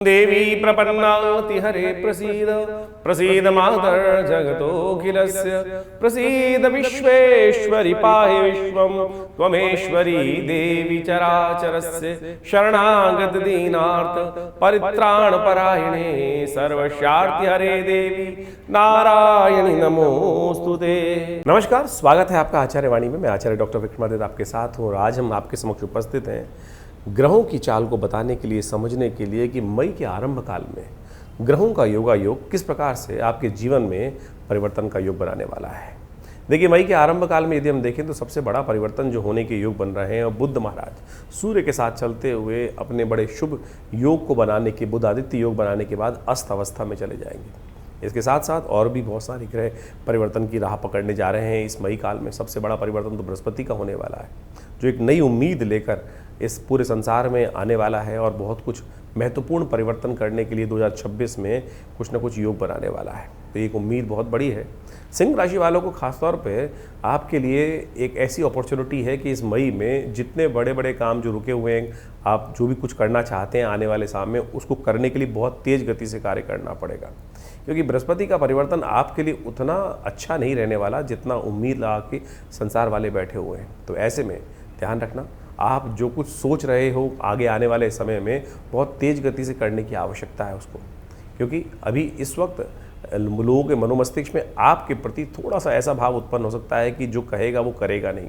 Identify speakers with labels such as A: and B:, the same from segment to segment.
A: देवी प्रपन्नाति हरे प्रसीद प्रसीद मातर जगतोऽखिलस्य प्रसीद विश्वेश्वरि पाहि विश्वं त्वमेश्वरी देवी चराचरस्य शरणागत दीनार्थ परित्राण परायणे सर्वस्यार्ति हरे देवी नारायणी नमोस्तुते। नमस्कार, स्वागत है आपका आचार्य वाणी में। मैं आचार्य डॉक्टर विक्रमादित्य आपके साथ हूँ और आज हम आपके समक्ष उपस्थित हैं ग्रहों की चाल को बताने के लिए, समझने के लिए कि मई के आरंभ काल में ग्रहों का योगा योग किस प्रकार से आपके जीवन में परिवर्तन का योग बनाने वाला है। देखिए, मई के आरंभ काल में यदि हम देखें तो सबसे बड़ा परिवर्तन जो होने के योग बन रहे हैं, और बुध महाराज सूर्य के साथ चलते हुए अपने बड़े शुभ योग को बनाने के, बुध आदित्य योग बनाने के बाद अस्त अवस्था में चले जाएंगे। इसके साथ साथ और भी बहुत सारे ग्रह परिवर्तन की राह पकड़ने जा रहे हैं इस मई काल में। सबसे बड़ा परिवर्तन तो बृहस्पति का होने वाला है, जो एक नई उम्मीद लेकर इस पूरे संसार में आने वाला है और बहुत कुछ महत्वपूर्ण परिवर्तन करने के लिए 2026 में कुछ न कुछ योग बनाने वाला है। तो एक उम्मीद बहुत बड़ी है। सिंह राशि वालों को खासतौर पे आपके लिए एक ऐसी अपॉर्चुनिटी है कि इस मई में जितने बड़े बड़े काम जो रुके हुए हैं, आप जो भी कुछ करना चाहते हैं आने वाले साल में, उसको करने के लिए बहुत तेज़ गति से कार्य करना पड़ेगा, क्योंकि बृहस्पति का परिवर्तन आपके लिए उतना अच्छा नहीं रहने वाला जितना उम्मीद लगा के संसार वाले बैठे हुए हैं। तो ऐसे में ध्यान रखना, आप जो कुछ सोच रहे हो आगे आने वाले समय में बहुत तेज़ गति से करने की आवश्यकता है उसको, क्योंकि अभी इस वक्त लोगों के मनोमस्तिष्क में आपके प्रति थोड़ा सा ऐसा भाव उत्पन्न हो सकता है कि जो कहेगा वो करेगा नहीं।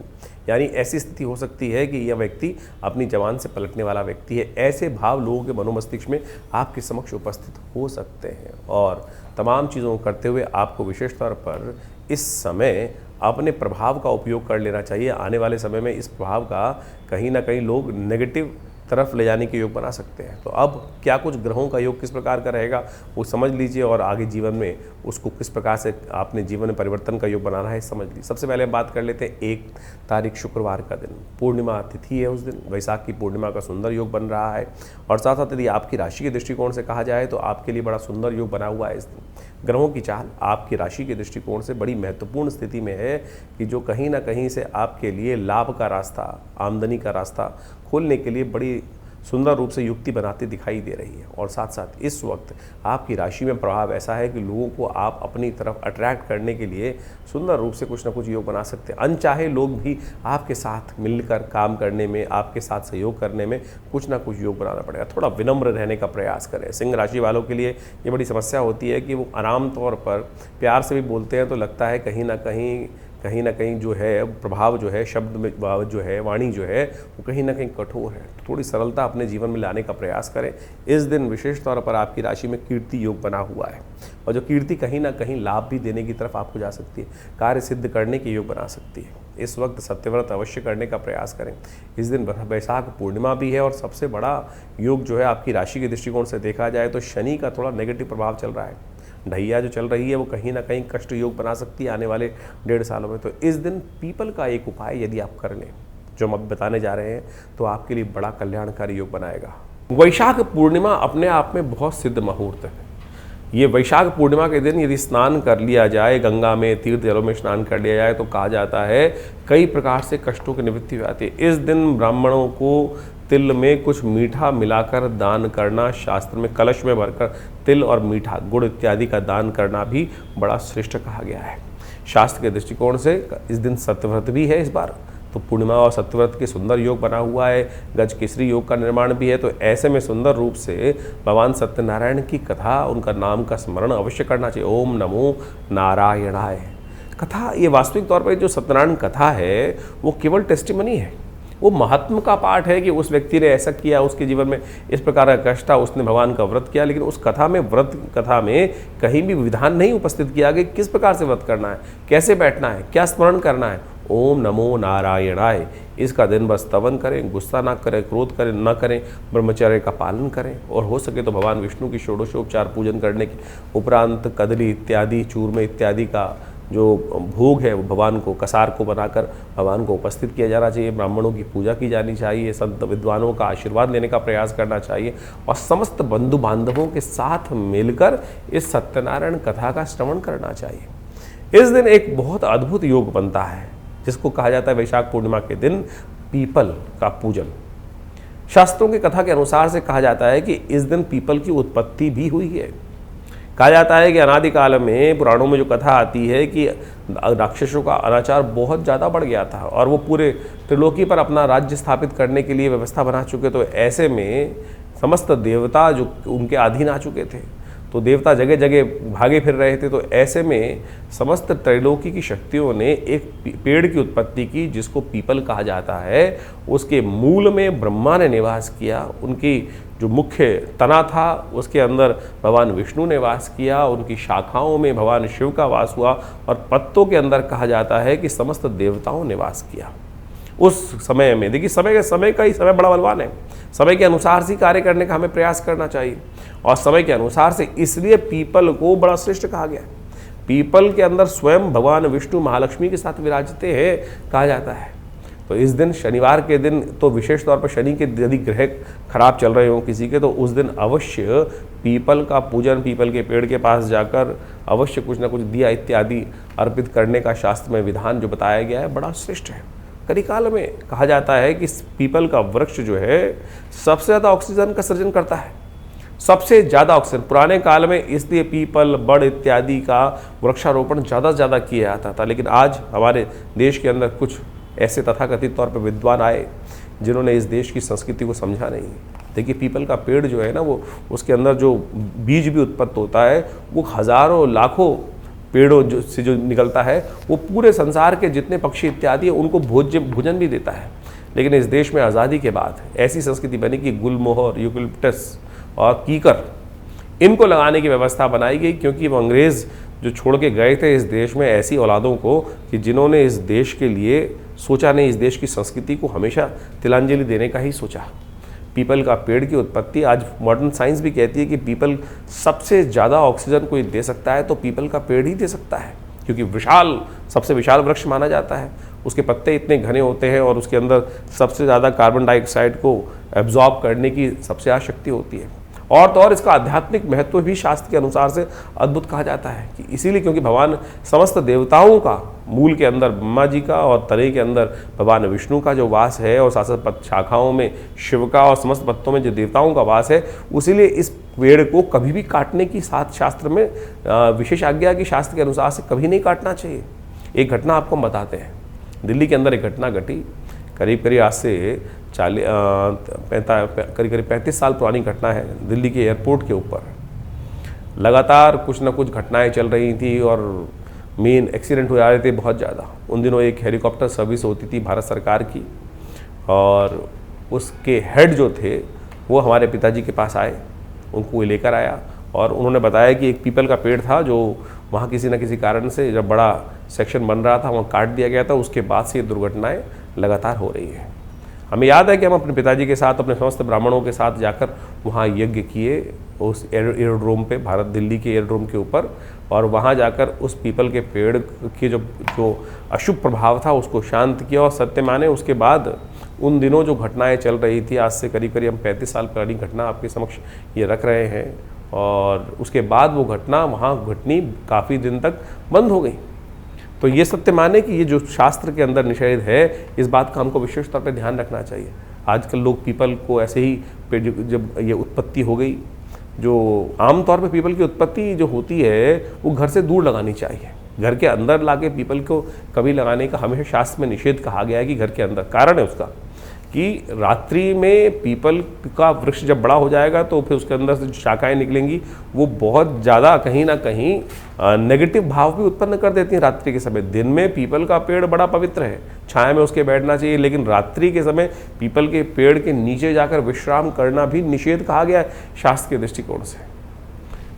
A: यानी ऐसी स्थिति हो सकती है कि यह व्यक्ति अपनी जबान से पलटने वाला व्यक्ति है। ऐसे भाव लोगों के मनोमस्तिष्क में आपके समक्ष उपस्थित हो सकते हैं और तमाम चीज़ों को करते हुए आपको विशेष तौर पर इस समय अपने प्रभाव का उपयोग कर लेना चाहिए। आने वाले समय में इस प्रभाव का कहीं ना कहीं लोग नेगेटिव तरफ ले जाने के योग बना सकते हैं। तो अब क्या कुछ ग्रहों का योग किस प्रकार का रहेगा वो समझ लीजिए, और आगे जीवन में उसको किस प्रकार से आपने जीवन में परिवर्तन का योग बनाना है समझ लीजिए। सबसे पहले हम बात कर लेते हैं 1 तारीख शुक्रवार का दिन, पूर्णिमा तिथि है। उस दिन वैशाख की पूर्णिमा का सुंदर योग बन रहा है और साथ साथ यदि आपकी राशि के दृष्टिकोण से कहा जाए तो आपके लिए बड़ा सुंदर योग बना हुआ है इस दिन। ग्रहों की चाल आपकी राशि के दृष्टिकोण से बड़ी महत्वपूर्ण स्थिति में है कि जो कहीं ना कहीं से आपके लिए लाभ का रास्ता, आमदनी का रास्ता खोलने के लिए बड़ी सुंदर रूप से युक्ति बनाती दिखाई दे रही है। और साथ साथ इस वक्त आपकी राशि में प्रभाव ऐसा है कि लोगों को आप अपनी तरफ अट्रैक्ट करने के लिए सुंदर रूप से कुछ ना कुछ योग बना सकते हैं। अनचाहे लोग भी आपके साथ मिलकर काम करने में, आपके साथ सहयोग करने में कुछ ना कुछ योग बनाना पड़ेगा। थोड़ा विनम्र रहने का प्रयास करें। सिंह राशि वालों के लिए ये बड़ी समस्या होती है कि वो आराम तौर पर प्यार से भी बोलते हैं तो लगता है कहीं ना कहीं जो है प्रभाव जो है, शब्द में जो है, वाणी जो है वो कहीं ना कहीं कठोर है। थोड़ी सरलता अपने जीवन में लाने का प्रयास करें। इस दिन विशेष तौर पर आपकी राशि में कीर्ति योग बना हुआ है और जो कीर्ति कहीं ना कहीं लाभ भी देने की तरफ आपको जा सकती है, कार्य सिद्ध करने के योग बना सकती है। इस वक्त सत्यव्रत अवश्य करने का प्रयास करें। इस दिन वैशाख पूर्णिमा भी है और सबसे बड़ा योग जो है आपकी राशि के दृष्टिकोण से देखा जाए तो शनि का थोड़ा नेगेटिव प्रभाव चल रहा है। ढैया जो चल रही है वो कहीं ना कहीं कष्ट योग बना सकती है आने वाले 1.5 सालों में। तो इस दिन पीपल का एक उपाय यदि आप कर लें, जो हम अब बताने जा रहे हैं, तो आपके लिए बड़ा कल्याणकारी योग बनाएगा। वैशाख पूर्णिमा अपने आप में बहुत सिद्ध मुहूर्त है। ये वैशाख पूर्णिमा के दिन यदि स्नान कर लिया जाए, गंगा में, तीर्थ जलों में स्नान कर लिया जाए, तो कहा जाता है कई प्रकार से कष्टों की निवृत्ति हो जाती है। इस दिन ब्राह्मणों को तिल में कुछ मीठा मिलाकर दान करना, शास्त्र में कलश में भरकर तिल और मीठा, गुड़ इत्यादि का दान करना भी बड़ा श्रेष्ठ कहा गया है। शास्त्र के दृष्टिकोण से इस दिन सत्यव्रत भी है। इस बार तो पूर्णिमा और सत्यव्रत के सुंदर योग बना हुआ है। गज केसरी योग का निर्माण भी है। तो ऐसे में सुंदर रूप से भगवान सत्यनारायण की कथा, उनका नाम का स्मरण अवश्य करना चाहिए। ओम नमो नारायणाय कथा, ये वास्तविक तौर पर जो सत्यनारायण कथा है वो केवल टेस्टिमनी है, वो महात्म का पाठ है कि उस व्यक्ति ने ऐसा किया, उसके जीवन में इस प्रकार का कष्ट था, उसने भगवान का व्रत किया। लेकिन उस कथा में, व्रत कथा में कहीं भी विधान नहीं उपस्थित किया गया किस प्रकार से व्रत करना है, कैसे बैठना है, क्या स्मरण करना है। ओम नमो नारायणाय, इसका दिन बस स्तवन करें, गुस्सा ना करें, क्रोध करें न करें, ब्रह्मचर्य का पालन करें और हो सके तो भगवान विष्णु की षोडशोपचार पूजन करने के उपरांत कदली इत्यादि, चूरमे इत्यादि का जो भोग है वो भगवान को, कसार को बनाकर भगवान को उपस्थित किया जाना चाहिए। ब्राह्मणों की पूजा की जानी चाहिए, संत विद्वानों का आशीर्वाद लेने का प्रयास करना चाहिए और समस्त बंधु बांधवों के साथ मिलकर इस सत्यनारायण कथा का श्रवण करना चाहिए। इस दिन एक बहुत अद्भुत योग बनता है जिसको कहा जाता है वैशाख पूर्णिमा के दिन पीपल का पूजन। शास्त्रों की कथा के अनुसार से कहा जाता है कि इस दिन पीपल की उत्पत्ति भी हुई है। कहा जाता है कि अनादिकाल में पुराणों में जो कथा आती है कि राक्षसों का अनाचार बहुत ज़्यादा बढ़ गया था और वो पूरे त्रिलोकी पर अपना राज्य स्थापित करने के लिए व्यवस्था बना चुके। तो ऐसे में समस्त देवता जो उनके अधीन आ चुके थे, तो देवता जगह जगह भागे फिर रहे थे। तो ऐसे में समस्त त्रैलोकी की शक्तियों ने एक पेड़ की उत्पत्ति की जिसको पीपल कहा जाता है। उसके मूल में ब्रह्मा ने निवास किया, उनकी जो मुख्य तना था उसके अंदर भगवान विष्णु ने वास किया, उनकी शाखाओं में भगवान शिव का वास हुआ और पत्तों के अंदर कहा जाता है कि समस्त देवताओं ने वास किया। उस समय में देखिए समय का ही समय बड़ा बलवान है। समय के अनुसार से कार्य करने का हमें प्रयास करना चाहिए और समय के अनुसार से इसलिए पीपल को बड़ा श्रेष्ठ कहा गया। पीपल के अंदर स्वयं भगवान विष्णु महालक्ष्मी के साथ विराजते हैं कहा जाता है। तो इस दिन शनिवार के दिन तो विशेष तौर पर शनि के यदि ग्रह खराब चल रहे हों किसी के, तो उस दिन अवश्य पीपल का पूजन, पीपल के पेड़ के पास जाकर अवश्य कुछ न कुछ दिया इत्यादि अर्पित करने का शास्त्र में विधान जो बताया गया है बड़ा श्रेष्ठ है। कलिकाल में कहा जाता है कि पीपल का वृक्ष जो है सबसे ज़्यादा ऑक्सीजन का सृजन करता है, सबसे ज़्यादा ऑक्सीजन। पुराने काल में इसलिए पीपल, बड़ इत्यादि का वृक्षारोपण ज़्यादा से ज़्यादा किया जाता था। लेकिन आज हमारे देश के अंदर कुछ ऐसे तथाकथित तौर पर विद्वान आए जिन्होंने इस देश की संस्कृति को समझा नहीं। देखिए पीपल का पेड़ जो है ना, वो उसके अंदर जो बीज भी उत्पन्न होता है वो हज़ारों लाखों पेड़ों से जो निकलता है वो पूरे संसार के जितने पक्षी इत्यादि है उनको भोजन भी देता है। लेकिन इस देश में आज़ादी के बाद ऐसी संस्कृति बनी कि गुलमोहर, यूकलिप्टस और कीकर इनको लगाने की व्यवस्था बनाई गई, क्योंकि वो अंग्रेज़ जो छोड़ के गए थे इस देश में ऐसी औलादों को कि जिन्होंने इस देश के लिए सोचा नहीं, इस देश की संस्कृति को हमेशा तिलांजलि देने का ही सोचा। पीपल का पेड़ की उत्पत्ति आज मॉडर्न साइंस भी कहती है कि पीपल सबसे ज़्यादा ऑक्सीजन कोई दे सकता है तो पीपल का पेड़ ही दे सकता है, क्योंकि सबसे विशाल वृक्ष माना जाता है। उसके पत्ते इतने घने होते हैं और उसके अंदर सबसे ज़्यादा कार्बन डाइऑक्साइड को एब्जॉर्ब करने की सबसे ज़्यादा शक्ति होती है। और तो और इसका आध्यात्मिक महत्व भी शास्त्र के अनुसार से अद्भुत कहा जाता है कि इसीलिए क्योंकि भगवान समस्त देवताओं का मूल के अंदर ब्रह्मा जी का और तने के अंदर भगवान विष्णु का जो वास है और साथ शाखाओं में शिव का और समस्त पत्तों में जो देवताओं का वास है, उसीलिए इस पेड़ को कभी भी काटने की साथ शास्त्र में विशेष आज्ञा की शास्त्र के अनुसार से कभी नहीं काटना चाहिए। एक घटना आपको हम बताते हैं। दिल्ली के अंदर एक घटना घटी, करीब आज से करीब 35 साल पुरानी घटना है। दिल्ली के एयरपोर्ट के ऊपर लगातार कुछ न कुछ घटनाएं चल रही थी और मेन एक्सीडेंट हो जा रहे थे बहुत ज़्यादा। उन दिनों एक हेलीकॉप्टर सर्विस होती थी भारत सरकार की और उसके हेड जो थे वो हमारे पिताजी के पास आए, उनको लेकर आया और उन्होंने बताया कि एक पीपल का पेड़ था जो वहाँ किसी न किसी कारण से जब बड़ा सेक्शन बन रहा था वहाँ काट दिया गया था। उसके बाद से ये दुर्घटनाएँ लगातार हो रही हैं। हमें याद है कि हम अपने पिताजी के साथ, अपने समस्त ब्राह्मणों के साथ जाकर वहाँ यज्ञ किए उस एयरोड्रोम पे, भारत दिल्ली के एयरोड्रोम के ऊपर, और वहाँ जाकर उस पीपल के पेड़ के जो अशुभ प्रभाव था उसको शांत किया और सत्य माने। उसके बाद उन दिनों जो घटनाएं चल रही थी, आज से करीब हम 35 साल पुरानी घटना आपके समक्ष ये रख रहे हैं, और उसके बाद वो घटना वहाँ घटनी काफ़ी दिन तक बंद हो गई। तो ये सत्य माने कि ये जो शास्त्र के अंदर निषेध है, इस बात का हमको विशेष तौर पे ध्यान रखना चाहिए। आजकल लोग पीपल को ऐसे ही जब ये उत्पत्ति हो गई, जो आमतौर पे पीपल की उत्पत्ति जो होती है वो घर से दूर लगानी चाहिए। घर के अंदर लाके पीपल को कभी लगाने का हमेशा शास्त्र में निषेध कहा गया है कि घर के अंदर। कारण है उसका कि रात्रि में पीपल का वृक्ष जब बड़ा हो जाएगा तो फिर उसके अंदर से जो शाखाएँ निकलेंगी वो बहुत ज़्यादा कहीं ना कहीं नेगेटिव भाव भी उत्पन्न कर देती हैं रात्रि के समय। दिन में पीपल का पेड़ बड़ा पवित्र है, छाया में उसके बैठना चाहिए, लेकिन रात्रि के समय पीपल के पेड़ के नीचे जाकर विश्राम करना भी निषेध कहा गया है शास्त्र के दृष्टिकोण से।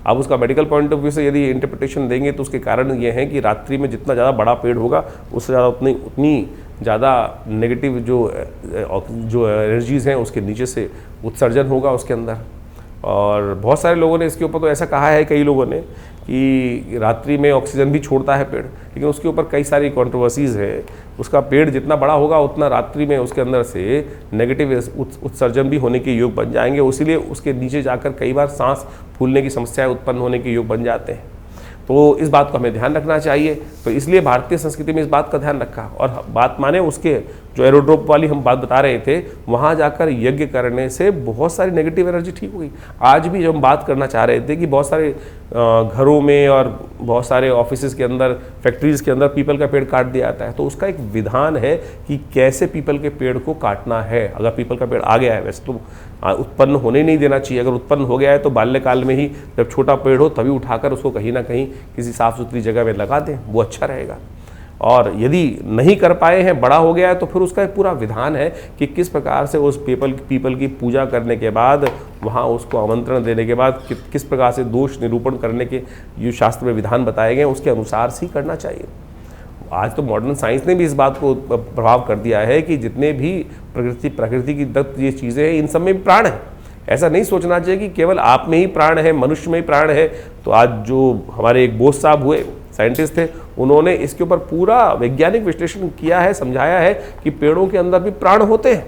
A: अब उसका मेडिकल पॉइंट ऑफ व्यू से यदि इंटरप्रिटेशन देंगे तो उसके कारण ये है कि रात्रि में जितना ज़्यादा बड़ा पेड़ होगा उससे ज़्यादा उतनी ज़्यादा नेगेटिव जो एनर्जीज़ हैं उसके नीचे से उत्सर्जन होगा उसके अंदर। और बहुत सारे लोगों ने इसके ऊपर तो ऐसा कहा है, कई लोगों ने, कि रात्रि में ऑक्सीजन भी छोड़ता है पेड़, लेकिन उसके ऊपर कई सारी कंट्रोवर्सीज़ है। उसका पेड़ जितना बड़ा होगा उतना रात्रि में उसके अंदर से नेगेटिव उत्सर्जन भी होने के योग बन जाएंगे, इसीलिए उसके नीचे जाकर कई बार सांस फूलने की समस्याएं उत्पन्न होने के योग बन जाते हैं। तो इस बात को हमें ध्यान रखना चाहिए। तो इसलिए भारतीय संस्कृति में इस बात का ध्यान रखा और बात माने उसके जो एरोड्रोप वाली हम बात बता रहे थे, वहाँ जाकर यज्ञ करने से बहुत सारी नेगेटिव एनर्जी ठीक हो गई। आज भी जब हम बात करना चाह रहे थे कि बहुत सारे घरों में और बहुत सारे ऑफिसेज के अंदर, फैक्ट्रीज़ के अंदर पीपल का पेड़ काट दिया जाता है, तो उसका एक विधान है कि कैसे पीपल के पेड़ को काटना है। अगर पीपल का पेड़ आ गया है, वैसे तो उत्पन्न होने नहीं देना चाहिए, अगर उत्पन्न हो गया है तो बाल्यकाल में ही जब छोटा पेड़ हो तभी उठाकर उसको कहीं ना कहीं किसी साफ़ सुथरी जगह में लगा दें, वो अच्छा रहेगा। और यदि नहीं कर पाए हैं, बड़ा हो गया है, तो फिर उसका एक पूरा विधान है कि किस प्रकार से उस पीपल की पूजा करने के बाद, वहाँ उसको आमंत्रण देने के बाद किस प्रकार से दोष निरूपण करने के जो शास्त्र में विधान बताए गए उसके अनुसार से ही करना चाहिए। आज तो मॉडर्न साइंस ने भी इस बात को प्रभाव कर दिया है कि जितने भी प्रकृति की दत्त ये चीज़ें हैं, इन सब में भी प्राण है। ऐसा नहीं सोचना चाहिए कि केवल आप में ही प्राण है, मनुष्य में ही प्राण है। तो आज जो हमारे एक बोस साहब हुए, साइंटिस्ट थे, उन्होंने इसके ऊपर पूरा वैज्ञानिक विश्लेषण किया है, समझाया है कि पेड़ों के अंदर भी प्राण होते हैं,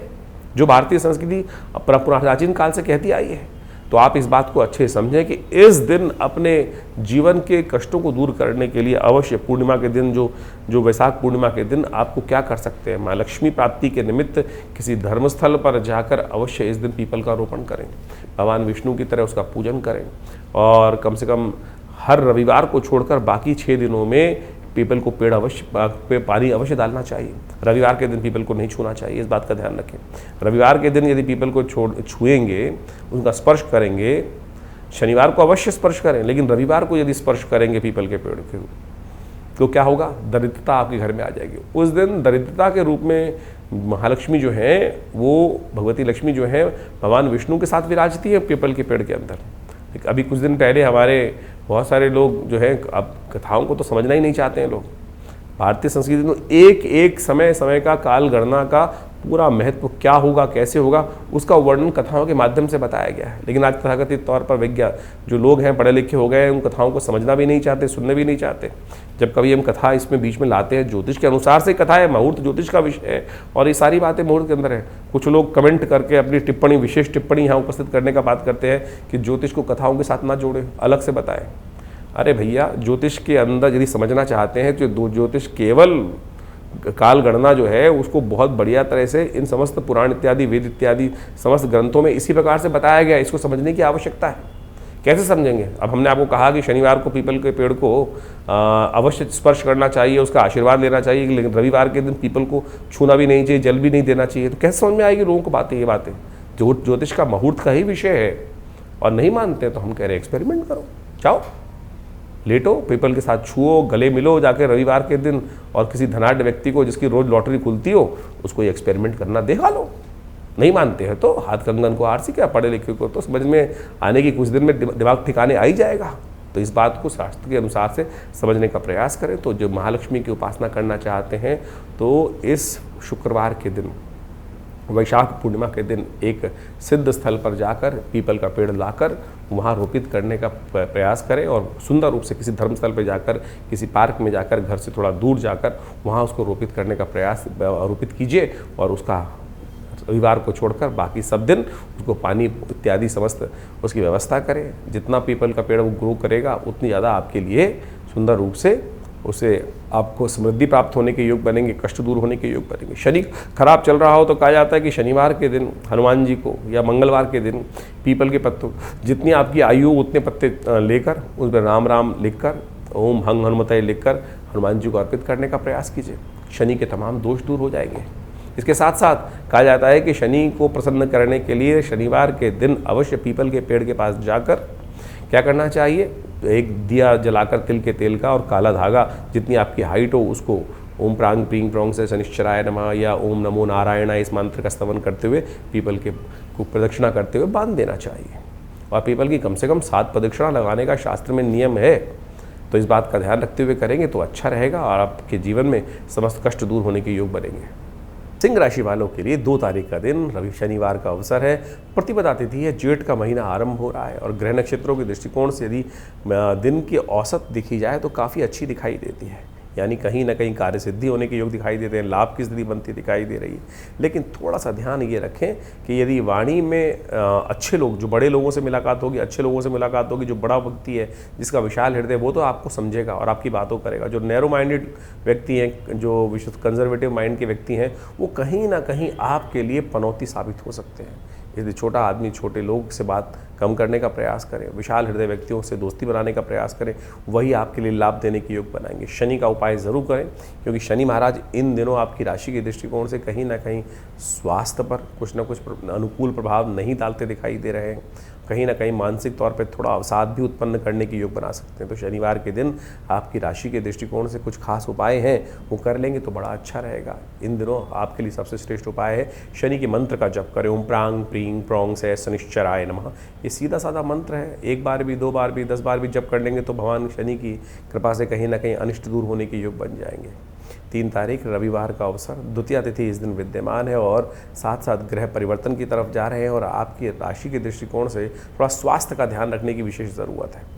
A: जो भारतीय संस्कृति प्राचीन काल से कहती आई है। तो आप इस बात को अच्छे समझें कि इस दिन अपने जीवन के कष्टों को दूर करने के लिए अवश्य पूर्णिमा के दिन, जो वैशाख पूर्णिमा के दिन आपको क्या कर सकते हैं, माँ लक्ष्मी प्राप्ति के निमित्त किसी धर्मस्थल पर जाकर अवश्य इस दिन पीपल का रोपण करें, भगवान विष्णु की तरह उसका पूजन करें, और कम से कम हर रविवार को छोड़कर बाकी 6 दिनों में पीपल को पानी अवश्य डालना चाहिए। रविवार के दिन पीपल को नहीं छूना चाहिए, इस बात का ध्यान रखें। रविवार के दिन यदि पीपल को छुएंगे, उनका स्पर्श करेंगे, शनिवार को अवश्य स्पर्श करें, लेकिन रविवार को यदि स्पर्श करेंगे पीपल के पेड़ के, तो क्या होगा, दरिद्रता आपके घर में आ जाएगी। उस दिन दरिद्रता के रूप में महालक्ष्मी जो है, वो भगवती लक्ष्मी जो है, भगवान विष्णु के साथ विराजती है पीपल के पेड़ के अंदर। अभी कुछ दिन पहले हमारे बहुत सारे लोग जो है, अब कथाओं को तो समझना ही नहीं चाहते हैं लोग। भारतीय संस्कृति में एक समय का काल गणना का पूरा महत्व क्या होगा, कैसे होगा, उसका वर्णन कथाओं के माध्यम से बताया गया है। लेकिन आज तथाकथित तौर पर जो लोग हैं, पढ़े लिखे हो गए, उन कथाओं को समझना भी नहीं चाहते, सुनने भी नहीं चाहते। जब कभी हम कथा इसमें बीच में लाते हैं, ज्योतिष के अनुसार से कथा है, मुहूर्त ज्योतिष का विषय है, और ये सारी बातें मुहूर्त के अंदर है। कुछ लोग कमेंट करके अपनी टिप्पणी, विशेष टिप्पणी यहाँ उपस्थित करने का बात करते हैं कि ज्योतिष को कथाओं के साथ ना जोड़े, अलग से बताएं। अरे भैया, ज्योतिष के अंदर यदि समझना चाहते हैं तो ज्योतिष केवल काल गणना जो है उसको बहुत बढ़िया तरह से इन समस्त पुराण इत्यादि, वेद इत्यादि समस्त ग्रंथों में इसी प्रकार से बताया गया है। इसको समझने की आवश्यकता है। कैसे समझेंगे? अब हमने आपको कहा कि शनिवार को पीपल के पेड़ को अवश्य स्पर्श करना चाहिए, उसका आशीर्वाद लेना चाहिए, लेकिन रविवार के दिन पीपल को छूना भी नहीं चाहिए, जल भी नहीं देना चाहिए। तो कैसे समझ में आएगी लोगों को बातें? ये बातें ज्योतिष का मुहूर्त का ही विषय है, और नहीं मानते तो हम कह रहे एक्सपेरिमेंट करो, जाओ लेटो, पीपल के साथ छुओ, गले मिलो जाके रविवार के दिन, और किसी धनाढ़ व्यक्ति को जिसकी रोज लॉटरी खुलती हो उसको ये एक्सपेरिमेंट करना देखा लो। नहीं मानते हैं तो हाथ कंगन को आरसी, क्या पढ़े लिखे को तो समझ में आने की कुछ दिन में दिमाग ठिकाने आ ही जाएगा। तो इस बात को शास्त्र के अनुसार से समझने का प्रयास करें। तो जो महालक्ष्मी की उपासना करना चाहते हैं तो इस शुक्रवार के दिन, वैशाख पूर्णिमा के दिन, एक सिद्ध स्थल पर जाकर पीपल का पेड़ लाकर वहाँ रोपित करने का प्रयास करें, और सुंदर रूप से किसी धर्मस्थल पर जाकर, किसी पार्क में जाकर, घर से थोड़ा दूर जाकर वहाँ उसको रोपित करने का प्रयास रोपित कीजिए, और उसका रविवार को छोड़कर बाकी सब दिन उसको पानी इत्यादि समस्त उसकी व्यवस्था करें। जितना पीपल का पेड़ वो ग्रो करेगा उतनी ज़्यादा आपके लिए सुंदर रूप से उसे आपको समृद्धि प्राप्त होने के योग बनेंगे, कष्ट दूर होने के योग बनेंगे। शनि खराब चल रहा हो तो कहा जाता है कि शनिवार के दिन हनुमान जी को, या मंगलवार के दिन पीपल के पत्तों, जितनी आपकी आयु उतने पत्ते लेकर उस पर राम राम लिखकर, ओम हंग हनुमते लिखकर हनुमान जी को अर्पित करने का प्रयास कीजिए। शनि के तमाम दोष दूर हो जाएंगे। इसके साथ साथ कहा जाता है कि शनि को प्रसन्न करने के लिए शनिवार के दिन अवश्य पीपल के पेड़ के पास जाकर क्या करना चाहिए, एक दिया जलाकर तिल के तेल का और काला धागा, जितनी आपकी हाइट हो उसको ओम प्रांग प्रींग प्रोंग से शनिश्चराय नमः या ओम नमो नारायण इस मंत्र का स्तवन करते हुए पीपल के को प्रदक्षिणा करते हुए बांध देना चाहिए। और पीपल की कम से कम 7 प्रदक्षिणा लगाने का शास्त्र में नियम है। तो इस बात का ध्यान रखते हुए करेंगे तो अच्छा रहेगा, और आपके जीवन में समस्त कष्ट दूर होने के योग बनेंगे। सिंह राशि वालों के लिए 2 तारीख का दिन रवि शनिवार का अवसर है। प्रतिपदा तिथि है, जेठ का महीना आरंभ हो रहा है, और ग्रह नक्षत्रों के दृष्टिकोण से यदि दिन की औसत देखी जाए तो काफ़ी अच्छी दिखाई देती है। यानी कहीं ना कहीं कार्य सिद्धि होने के योग दिखाई देते हैं, लाभ की स्थिति बनती दिखाई दे रही है। लेकिन थोड़ा सा ध्यान ये रखें कि यदि वाणी में अच्छे लोग, जो बड़े लोगों से मुलाकात होगी, अच्छे लोगों से मुलाकात होगी, जो बड़ा व्यक्ति है, जिसका विशाल हृदय, वो तो आपको समझेगा और आपकी बातों करेगा। जो नैरो माइंडेड व्यक्ति हैं, जो विशुद्ध कंजर्वेटिव माइंड के व्यक्ति हैं, वो कहीं ना कहीं आपके लिए पनौती साबित हो सकते हैं। यदि छोटा आदमी छोटे लोग से बात कम करने का प्रयास करें, विशाल हृदय व्यक्तियों से दोस्ती बनाने का प्रयास करें, वही आपके लिए लाभ देने के योग बनाएंगे। शनि का उपाय ज़रूर करें, क्योंकि शनि महाराज इन दिनों आपकी राशि के दृष्टिकोण से कहीं ना कहीं स्वास्थ्य पर कुछ ना कुछ अनुकूल प्रभाव नहीं डालते दिखाई दे रहे हैं। कहीं ना कहीं मानसिक तौर पे थोड़ा अवसाद भी उत्पन्न करने के योग बना सकते हैं। तो शनिवार के दिन आपकी राशि के दृष्टिकोण से कुछ खास उपाय हैं, वो कर लेंगे तो बड़ा अच्छा रहेगा। इन दिनों आपके लिए सबसे श्रेष्ठ उपाय है शनि के मंत्र का जप करें। ओम प्रांग प्रींग प्रोंग से शनिश्चराय नमः। ये सीधा साधा मंत्र है, एक बार भी, 2 बार भी, 10 बार भी जप कर लेंगे तो भगवान शनि की कृपा से कहीं ना कहीं अनिष्ट दूर होने के योग बन जाएंगे। 3 तारीख रविवार का अवसर, द्वितीया तिथि इस दिन विद्यमान है और साथ साथ ग्रह परिवर्तन की तरफ जा रहे हैं और आपकी राशि के दृष्टिकोण से थोड़ा स्वास्थ्य का ध्यान रखने की विशेष ज़रूरत है।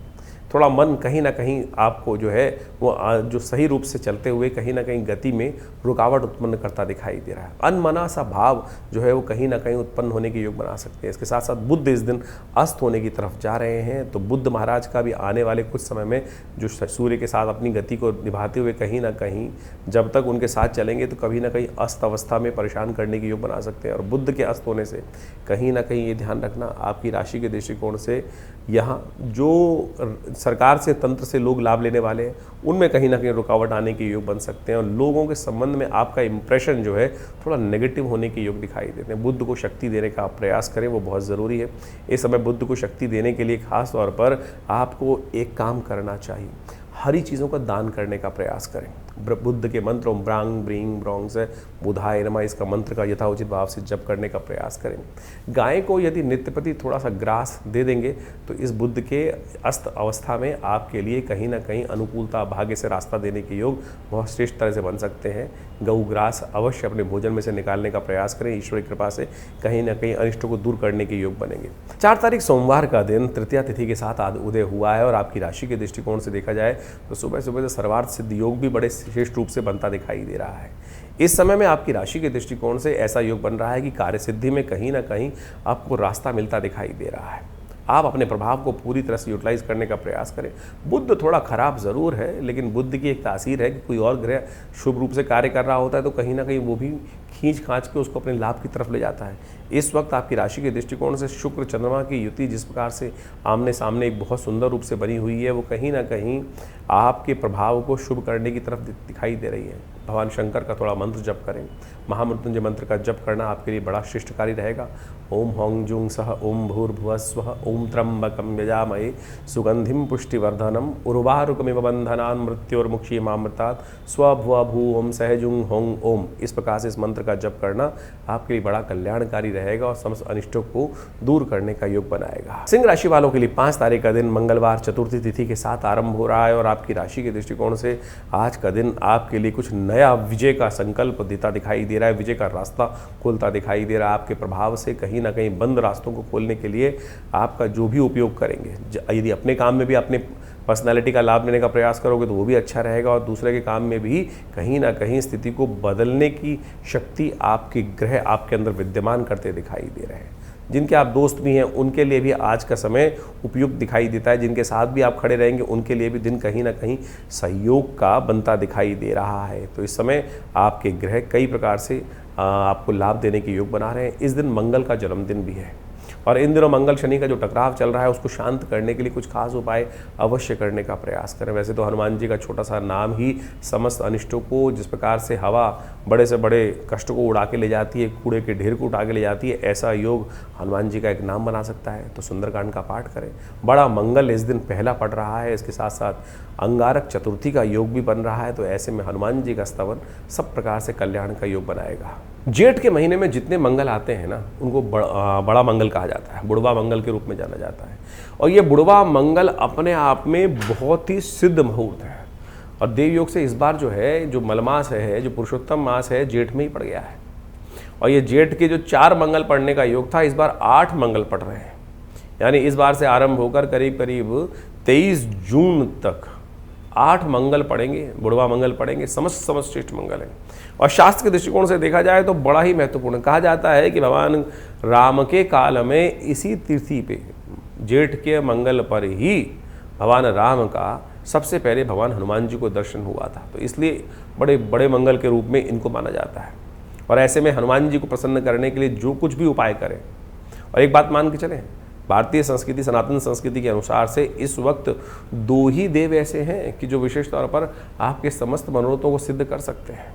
A: थोड़ा मन कहीं ना कहीं आपको जो है वो जो सही रूप से चलते हुए कहीं ना कहीं गति में रुकावट उत्पन्न करता दिखाई दे रहा है। अनमना सा भाव जो है वो कहीं ना कहीं उत्पन्न होने के योग बना सकते हैं। इसके साथ साथ बुध इस दिन अस्त होने की तरफ जा रहे हैं, तो बुध महाराज का भी आने वाले कुछ समय में जो सूर्य के साथ अपनी गति को निभाते हुए कहीं ना कहीं जब तक उनके साथ चलेंगे तो कभी ना कहीं अस्त अवस्था में परेशान करने के योग बना सकते हैं। और बुध के अस्त होने से कहीं ना कहीं ये ध्यान रखना, आपकी राशि के दृष्टिकोण से यहाँ जो सरकार से, तंत्र से लोग लाभ लेने वाले हैं, उनमें कहीं ना कहीं रुकावट आने के योग बन सकते हैं और लोगों के संबंध में आपका इंप्रेशन जो है थोड़ा नेगेटिव होने के योग दिखाई देते हैं। बुध को शक्ति देने का आप प्रयास करें, वो बहुत ज़रूरी है। इस समय बुध को शक्ति देने के लिए खास तौर पर आपको एक काम करना चाहिए, हरी चीज़ों का दान करने का प्रयास करें। बुद्ध के मंत्र ओम ब्रांग ब्रींग ब्रोंग से बुधाय नमः, इसका मंत्र का यथाउचित भाव से जप करने का प्रयास करें। गाय को यदि नित्य प्रति थोड़ा सा ग्रास दे देंगे तो इस बुद्ध के अस्त अवस्था में आपके लिए कहीं ना कहीं अनुकूलता, भाग्य से रास्ता देने के योग बहुत श्रेष्ठ तरह से बन सकते हैं। गऊ ग्रास अवश्य अपने भोजन में से निकालने का प्रयास करें, ईश्वर की कृपा से कहीं ना कहीं अनिष्टों को दूर करने के योग बनेंगे। 4 तारीख सोमवार का दिन तृतीया तिथि के साथ आज उदय हुआ है और आपकी राशि के दृष्टिकोण से देखा जाए तो सुबह सुबह से सर्वार्थ सिद्ध योग भी बड़े श्रेष्ठ रूप से बनता दिखाई दे रहा है। इस समय में आपकी राशि के दृष्टिकोण से ऐसा योग बन रहा है कि कार्य सिद्धि में कहीं ना कहीं आपको रास्ता मिलता दिखाई दे रहा है। आप अपने प्रभाव को पूरी तरह से यूटिलाइज करने का प्रयास करें। बुध थोड़ा खराब ज़रूर है, लेकिन बुध की एक तासीर है कि कोई और ग्रह शुभ रूप से कार्य कर रहा होता है तो कहीं ना कहीं वो भी खींच खांच के उसको अपने लाभ की तरफ ले जाता है। इस वक्त आपकी राशि के दृष्टिकोण से शुक्र चंद्रमा की युति जिस प्रकार से आमने सामने एक बहुत सुंदर रूप से बनी हुई है, वो कहीं ना कहीं आपके प्रभाव को शुभ करने की तरफ दिखाई दे रही है। भगवान शंकर का थोड़ा मंत्र जप करें। महामृत्युंजय मंत्र का जप करना आपके लिए बड़ा श्रेष्ठकारी रहेगा। ओम हौं जुं सह ओम भूर्भुवस्वः ओम त्र्यंबकं यजामहे सुगंधिं पुष्टिवर्धनम उर्वारुकमिव बंधनान् मृत्योर्मुक्षीयमामृतात् स्वभुव भू ओम सहजुं हौं ओम। इस प्रकार से इस मंत्र का जप करना आपके लिए बड़ा कल्याणकारी रहेगा और समस्त अनिष्टों को दूर करने का योग बनाएगा। सिंह राशि वालों के लिए 5 तारीख का दिन मंगलवार चतुर्थी तिथि के साथ आरंभ हो रहा है और आपकी राशि के दृष्टिकोण से आज का दिन आपके लिए कुछ नया विजय का संकल्प देता दिखाई दे रहा है। विजय का रास्ता खोलता दिखाई दे रहा है। आपके प्रभाव से कहीं ना कहीं बंद रास्तों को खोलने के लिए आपका जो भी उपयोग करेंगे, यदि अपने काम में भी अपने पर्सनालिटी का लाभ लेने का प्रयास करोगे तो वो भी अच्छा रहेगा और दूसरे के काम में भी कहीं ना कहीं स्थिति को बदलने की शक्ति आपके ग्रह आपके अंदर विद्यमान करते दिखाई दे रहे हैं। जिनके आप दोस्त भी हैं उनके लिए भी आज का समय उपयुक्त दिखाई देता है। जिनके साथ भी आप खड़े रहेंगे उनके लिए भी दिन कहीं ना कहीं सहयोग का बनता दिखाई दे रहा है। तो इस समय आपके ग्रह कई प्रकार से आपको लाभ देने के योग बना रहे हैं। इस दिन मंगल का जन्मदिन भी है और इन दिनों मंगल शनि का जो टकराव चल रहा है उसको शांत करने के लिए कुछ खास उपाय अवश्य करने का प्रयास करें। वैसे तो हनुमान जी का छोटा सा नाम ही समस्त अनिष्टों को, जिस प्रकार से हवा बड़े से बड़े कष्ट को उड़ा के ले जाती है, कूड़े के ढेर को उठा के ले जाती है, ऐसा योग हनुमान जी का एक नाम बना सकता है। तो सुंदरकांड का पाठ करें। बड़ा मंगल इस दिन पहला पड़ रहा है। इसके साथ साथ अंगारक चतुर्थी का योग भी बन रहा है। तो ऐसे में हनुमान जी का स्तवन सब प्रकार से कल्याण का योग बनाएगा। जेठ के महीने में जितने मंगल आते हैं ना, उनको बड़ा मंगल कहा जाता है, बुढ़वा मंगल के रूप में जाना जाता है। और ये बुढ़वा मंगल अपने आप में बहुत ही सिद्ध मुहूर्त है और देव योग से इस बार जो है, जो मलमास है, जो पुरुषोत्तम मास है, जेठ में ही पड़ गया है। और ये जेठ के जो 4 मंगल पड़ने का योग था, इस बार 8 मंगल पड़ रहे हैं। यानी इस बार से आरंभ होकर करीब करीब 23 जून तक 8 मंगल पढ़ेंगे, बुढ़वा मंगल पढ़ेंगे, समस्त श्रेष्ठ मंगल है। और शास्त्र के दृष्टिकोण से देखा जाए तो बड़ा ही महत्वपूर्ण। कहा जाता है कि भगवान राम के काल में इसी तिथि पे, जेठ के मंगल पर ही भगवान राम का सबसे पहले भगवान हनुमान जी को दर्शन हुआ था। तो इसलिए बड़े बड़े मंगल के रूप में इनको माना जाता है। और ऐसे में हनुमान जी को प्रसन्न करने के लिए जो कुछ भी उपाय करें, और एक बात मान के चलें, भारतीय संस्कृति, सनातन संस्कृति के अनुसार से इस वक्त 2 ही देव ऐसे हैं कि जो विशेष तौर पर आपके समस्त मनोरथों को सिद्ध कर सकते हैं।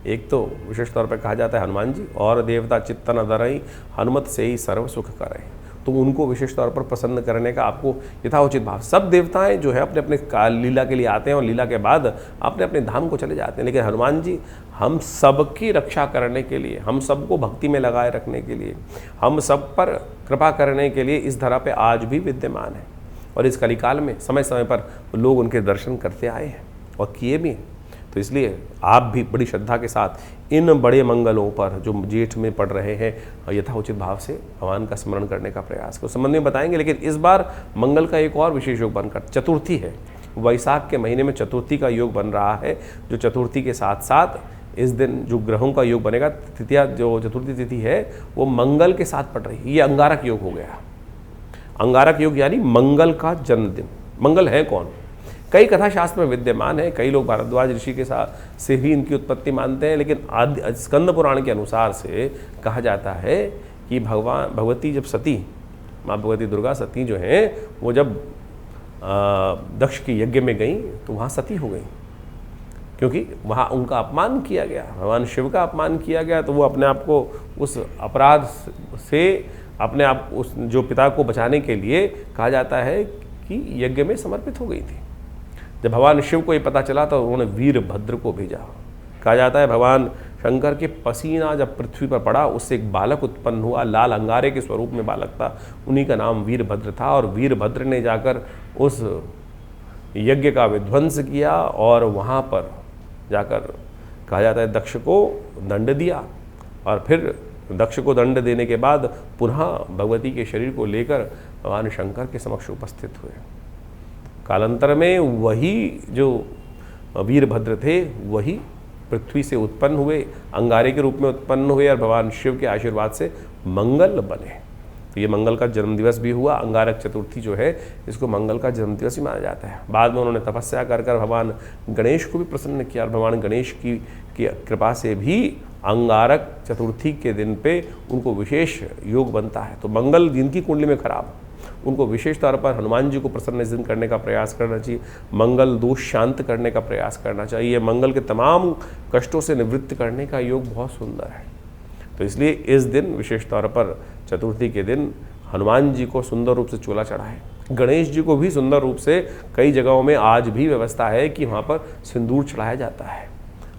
A: एक तो विशेष तौर पर कहा जाता है हनुमान जी, और देवता चित्तन अधरई हनुमत से ही सर्व सुख करे। तो उनको विशेष तौर पर प्रसन्न करने का आपको यथाउचित भाव। सब देवताएं जो है अपने अपने लीला के लिए आते हैं और लीला के बाद अपने अपने धाम को चले जाते हैं, लेकिन हनुमान जी हम सबकी रक्षा करने के लिए, हम सबको भक्ति में लगाए रखने के लिए, हम सब पर कृपा करने के लिए इस धरा पे आज भी विद्यमान है। और इस कलिकाल में समय समय पर लोग उनके दर्शन करते आए हैं और किए भी हैं। तो इसलिए आप भी बड़ी श्रद्धा के साथ इन बड़े मंगलों पर जो जेठ में पड़ रहे हैं यथाउचित भाव से भगवान का स्मरण करने का प्रयास को संबंध में बताएंगे। लेकिन इस बार मंगल का एक और विशेष योग बनकर चतुर्थी है। वैशाख के महीने में चतुर्थी का योग बन रहा है, जो चतुर्थी के साथ साथ इस दिन जो ग्रहों का योग बनेगा, तृतीया जो चतुर्थी तिथि है वो मंगल के साथ पड़ रही है। ये अंगारक योग हो गया। अंगारक योग यानी मंगल का जन्मदिन। मंगल है कौन? कई कथा शास्त्र में विद्यमान है, कई लोग भारद्वाज ऋषि के साथ से भी इनकी उत्पत्ति मानते हैं, लेकिन आदि स्कंद पुराण के अनुसार से कहा जाता है कि भगवती जब सती, माँ भगवती दुर्गा सती जो हैं वो जब दक्ष के यज्ञ में गई तो वहाँ सती हो गई, क्योंकि वहाँ उनका अपमान किया गया, भगवान शिव का अपमान किया गया। तो वो अपने आप को उस अपराध से अपने आप उस जो पिता को बचाने के लिए कहा जाता है कि यज्ञ में समर्पित हो गई थी। जब भगवान शिव को ये पता चला तो उन्होंने वीरभद्र को भेजा। कहा जाता है भगवान शंकर के पसीना जब पृथ्वी पर पड़ा उससे एक बालक उत्पन्न हुआ, लाल अंगारे के स्वरूप में बालक था, उन्हीं का नाम वीरभद्र था। और वीरभद्र ने जाकर उस यज्ञ का विध्वंस किया और वहाँ पर जाकर कहा जाता है दक्ष को दंड दिया। और फिर दक्ष को दंड देने के बाद पुनः भगवती के शरीर को लेकर भगवान शंकर के समक्ष उपस्थित हुए। कालांतर में वही जो वीरभद्र थे वही पृथ्वी से उत्पन्न हुए, अंगारे के रूप में उत्पन्न हुए और भगवान शिव के आशीर्वाद से मंगल बने। तो ये मंगल का जन्मदिवस भी हुआ। अंगारक चतुर्थी जो है इसको मंगल का जन्मदिवस ही माना जाता है। बाद में उन्होंने तपस्या कर भगवान गणेश को भी प्रसन्न किया और भगवान गणेश की कृपा से भी अंगारक चतुर्थी के दिन पे उनको विशेष योग बनता है। तो मंगल जिनकी कुंडली में खराब, उनको विशेष तौर पर हनुमान जी को प्रसन्न इस दिन करने का प्रयास करना चाहिए। मंगल दोष शांत करने का प्रयास करना चाहिए। मंगल के तमाम कष्टों से निवृत्त करने का योग बहुत सुंदर है। तो इसलिए इस दिन विशेष तौर पर चतुर्थी के दिन हनुमान जी को सुंदर रूप से चोला चढ़ाएं। गणेश जी को भी सुंदर रूप से कई जगहों में आज भी व्यवस्था है कि वहाँ पर सिंदूर चढ़ाया जाता है।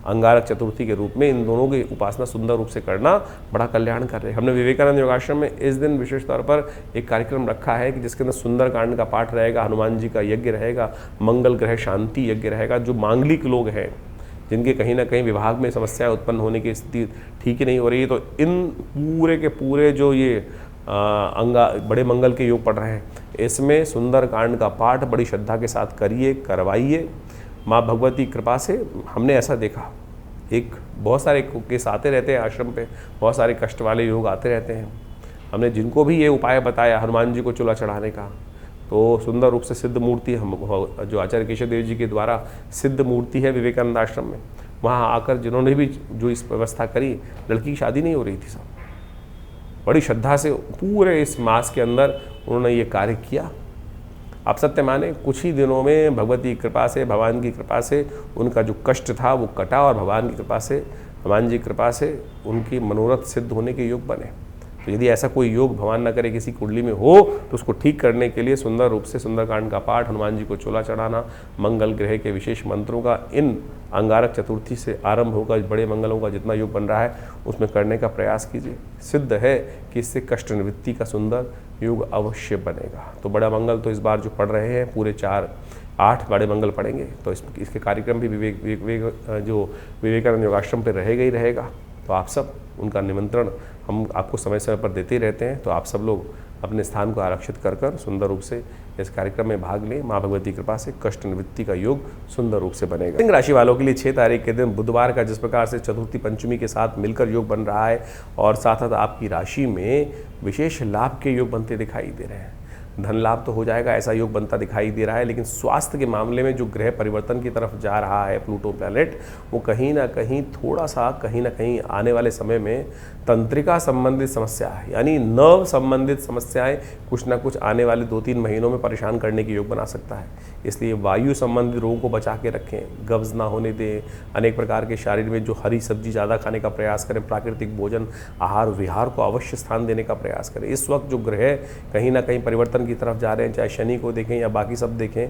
A: अंगारक चतुर्थी के रूप में इन दोनों की उपासना सुंदर रूप से करना बड़ा कल्याण कर रहे हैं। हमने विवेकानंद योगाश्रम में इस दिन विशेष तौर पर एक कार्यक्रम रखा है कि जिसके अंदर सुंदरकांड का पाठ रहेगा, हनुमान जी का यज्ञ रहेगा, मंगल ग्रह शांति यज्ञ रहेगा। जो मांगलिक लोग हैं जिनके कहीं ना कहीं विभाग में समस्याएं उत्पन्न होने की स्थिति ठीक ही नहीं हो रही है, तो इन पूरे के पूरे जो ये बड़े मंगल के योग पढ़ रहे हैं इसमें सुंदरकांड का पाठ बड़ी श्रद्धा के साथ करिए, करवाइए। माँ भगवती कृपा से हमने ऐसा देखा, एक बहुत सारे केस आते रहते हैं आश्रम पे, बहुत सारे कष्ट वाले योग आते रहते हैं। हमने जिनको भी ये उपाय बताया हनुमान जी को चूल्हा चढ़ाने का, तो सुंदर रूप से सिद्ध मूर्ति हम जो आचार्य केशव देव जी के द्वारा सिद्ध मूर्ति है विवेकानंद आश्रम में, वहाँ आकर जिन्होंने भी जो इस व्यवस्था करी, लड़की की शादी नहीं हो रही थी, सब बड़ी श्रद्धा से पूरे इस मास के अंदर उन्होंने ये कार्य किया। आप सत्य माने कुछ ही दिनों में भगवती कृपा से, भगवान की कृपा से उनका जो कष्ट था वो कटा और भगवान की कृपा से, भगवान जी की कृपा से उनकी मनोरथ सिद्ध होने के योग बने। तो यदि ऐसा कोई योग भगवान न करे किसी कुंडली में हो तो उसको ठीक करने के लिए सुंदर रूप से सुंदरकांड का पाठ, हनुमान जी को चोला चढ़ाना, मंगल ग्रह के विशेष मंत्रों का इन अंगारक चतुर्थी से आरंभ होगा बड़े मंगलों का जितना योग बन रहा है उसमें करने का प्रयास कीजिए। सिद्ध है कि इससे कष्ट निवृत्ति का सुंदर योग अवश्य बनेगा। तो बड़ा मंगल तो इस बार जो पढ़ रहे हैं पूरे 8 बड़े मंगल पढ़ेंगे, तो इसके कार्यक्रम भी जो विवेकानंद योगाश्रम पर रहेगा ही रहेगा। तो आप सब उनका निमंत्रण हम आपको समय समय पर देते ही रहते हैं। तो आप सब लोग अपने स्थान को आरक्षित कर सुंदर रूप से इस कार्यक्रम में भाग लें। माँ भगवती कृपा से कष्ट निवृत्ति का योग सुंदर रूप से बनेगा। सिंह राशि वालों के लिए 6 तारीख के दिन बुधवार का जिस प्रकार से चतुर्थी पंचमी के साथ मिलकर योग बन रहा है और साथ साथ आपकी राशि में विशेष लाभ के योग बनते दिखाई दे रहे हैं। धन लाभ तो हो जाएगा, ऐसा योग बनता दिखाई दे रहा है, लेकिन स्वास्थ्य के मामले में जो ग्रह परिवर्तन की तरफ जा रहा है प्लूटो प्लैनेट, वो कहीं ना कहीं थोड़ा सा कहीं ना कहीं आने वाले समय में तंत्रिका संबंधित समस्या यानी नर्व संबंधित समस्याएं कुछ ना कुछ आने वाले 2-3 महीनों में परेशान करने की योग बना सकता है। इसलिए वायु संबंधित रोगों को बचा के रखें, कब्ज ना होने दें, अनेक प्रकार के शरीर में जो हरी सब्जी ज़्यादा खाने का प्रयास करें, प्राकृतिक भोजन आहार विहार को अवश्य स्थान देने का प्रयास करें। इस वक्त जो ग्रह कहीं ना कहीं परिवर्तन की तरफ जा रहे हैं, चाहे शनि को देखें या बाकी सब देखें,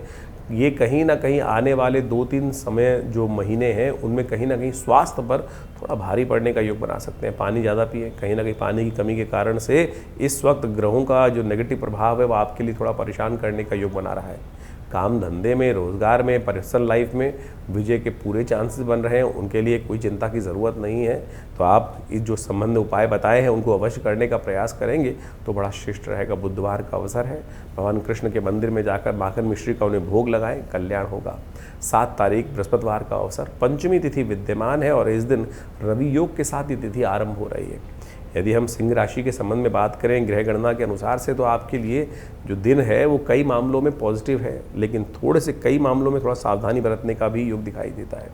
A: ये कहीं ना कहीं आने वाले 2-3 समय जो महीने हैं उनमें कहीं ना कहीं स्वास्थ्य पर थोड़ा भारी पड़ने का योग बना सकते हैं। पानी ज़्यादा पिए, कहीं ना कहीं पानी की कमी के कारण से इस वक्त ग्रहों का जो नेगेटिव प्रभाव है वो आपके लिए थोड़ा परेशान करने का योग बना रहा है। काम धंधे में, रोजगार में, पर्सनल लाइफ में विजय के पूरे चांसेस बन रहे हैं, उनके लिए कोई चिंता की ज़रूरत नहीं है। तो आप इस जो संबंध उपाय बताए हैं उनको अवश्य करने का प्रयास करेंगे तो बड़ा श्रेष्ठ रहेगा। बुधवार का अवसर है, भगवान कृष्ण के मंदिर में जाकर माखन मिश्री का उन्हें भोग लगाएं, कल्याण होगा। 7 तारीख बृहस्पतिवार का अवसर, पंचमी तिथि विद्यमान है और इस दिन रवि योग के साथ ये तिथि आरंभ हो रही है। यदि हम सिंह राशि के संबंध में बात करें ग्रह गणना के अनुसार से, तो आपके लिए जो दिन है वो कई मामलों में पॉजिटिव है, लेकिन थोड़े से कई मामलों में थोड़ा सावधानी बरतने का भी योग दिखाई देता है।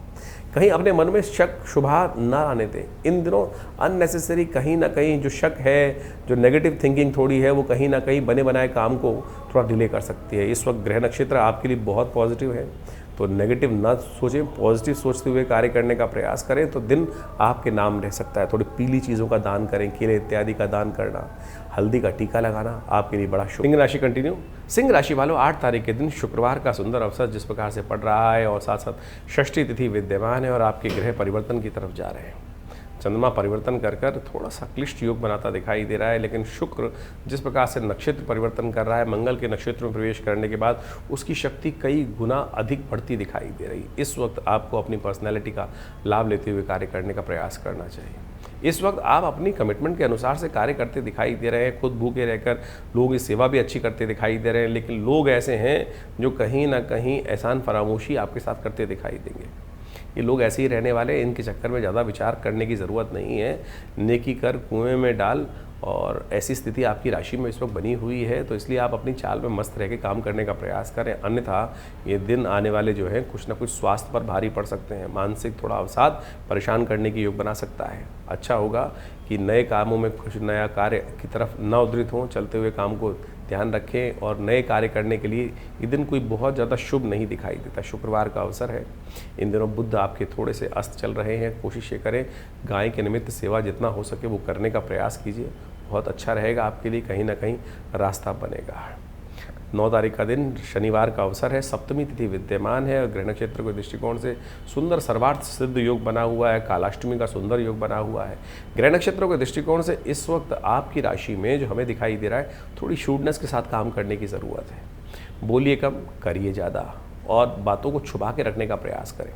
A: कहीं अपने मन में शक शुबा न आने दें। इन दिनों अननेसेसरी कहीं ना कहीं जो शक है, जो नेगेटिव थिंकिंग थोड़ी है, वो कहीं ना कहीं बने बनाए काम को थोड़ा डिले कर सकती है। इस वक्त ग्रह नक्षत्र आपके लिए बहुत पॉजिटिव है, तो नेगेटिव ना सोचें, पॉजिटिव सोचते हुए कार्य करने का प्रयास करें तो दिन आपके नाम रह सकता है। थोड़ी पीली चीज़ों का दान करें, केले इत्यादि का दान करना, हल्दी का टीका लगाना आपके लिए बड़ा शुभ। सिंह राशि कंटिन्यू। सिंह राशि वालों 8 तारीख के दिन शुक्रवार का सुंदर अवसर जिस प्रकार से पड़ रहा है और साथ साथ षष्ठी तिथि विद्यमान है और आपके ग्रह परिवर्तन की तरफ जा रहे हैं। चंद्रमा परिवर्तन कर थोड़ा सा क्लिष्ट योग बनाता दिखाई दे रहा है, लेकिन शुक्र जिस प्रकार से नक्षत्र परिवर्तन कर रहा है, मंगल के नक्षत्र में प्रवेश करने के बाद उसकी शक्ति कई गुना अधिक बढ़ती दिखाई दे रही है। इस वक्त आपको अपनी पर्सनैलिटी का लाभ लेते हुए कार्य करने का प्रयास करना चाहिए। इस वक्त आप अपनी कमिटमेंट के अनुसार से कार्य करते दिखाई दे रहे हैं, खुद भूखे रहकर लोगों की सेवा भी अच्छी करते दिखाई दे रहे हैं, लेकिन लोग ऐसे हैं जो कहीं ना कहीं एहसान फरामोशी आपके साथ करते दिखाई देंगे। ये लोग ऐसे ही रहने वाले, इनके चक्कर में ज़्यादा विचार करने की ज़रूरत नहीं है। नेकी कर कुएं में डाल, और ऐसी स्थिति आपकी राशि में इस वक्त बनी हुई है, तो इसलिए आप अपनी चाल में मस्त रह के काम करने का प्रयास करें। अन्यथा ये दिन आने वाले जो है कुछ ना कुछ स्वास्थ्य पर भारी पड़ सकते हैं, मानसिक थोड़ा अवसाद परेशान करने की योग बना सकता है। अच्छा होगा कि नए कामों में कुछ नया कार्य की तरफ न उद्धृत हों, चलते हुए काम को ध्यान रखें और नए कार्य करने के लिए ये दिन कोई बहुत ज़्यादा शुभ नहीं दिखाई देता। शुक्रवार का अवसर है, इन दिनों बुध आपके थोड़े से अस्त चल रहे हैं, कोशिश ये करें गाय के निमित्त सेवा जितना हो सके वो करने का प्रयास कीजिए, बहुत अच्छा रहेगा आपके लिए, कहीं ना कहीं रास्ता बनेगा। 9 तारीख का दिन शनिवार का अवसर है, सप्तमी तिथि विद्यमान है और ग्रह नक्षत्र के दृष्टिकोण से सुंदर सर्वार्थ सिद्ध योग बना हुआ है, कालाष्टमी का सुंदर योग बना हुआ है। ग्रह नक्षत्रों के दृष्टिकोण से इस वक्त आपकी राशि में जो हमें दिखाई दे रहा है, थोड़ी शूडनेस के साथ काम करने की ज़रूरत है। बोलिए कम, करिए ज़्यादा और बातों को छुपा के रखने का प्रयास करें।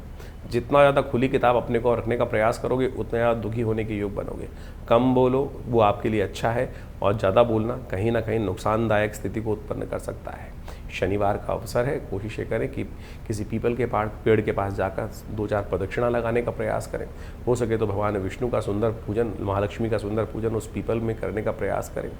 A: जितना ज़्यादा खुली किताब अपने को रखने का प्रयास करोगे उतना ज़्यादा दुखी होने के योग बनोगे। कम बोलो, वो आपके लिए अच्छा है, और ज़्यादा बोलना कहीं ना कहीं नुकसानदायक स्थिति को उत्पन्न कर सकता है। शनिवार का अवसर है, कोशिश ये करें कि किसी पीपल के पेड़ के पास जाकर 2-4 प्रदक्षिणा लगाने का प्रयास करें। हो सके तो भगवान विष्णु का सुंदर पूजन, महालक्ष्मी का सुंदर पूजन उस पीपल में करने का प्रयास करें।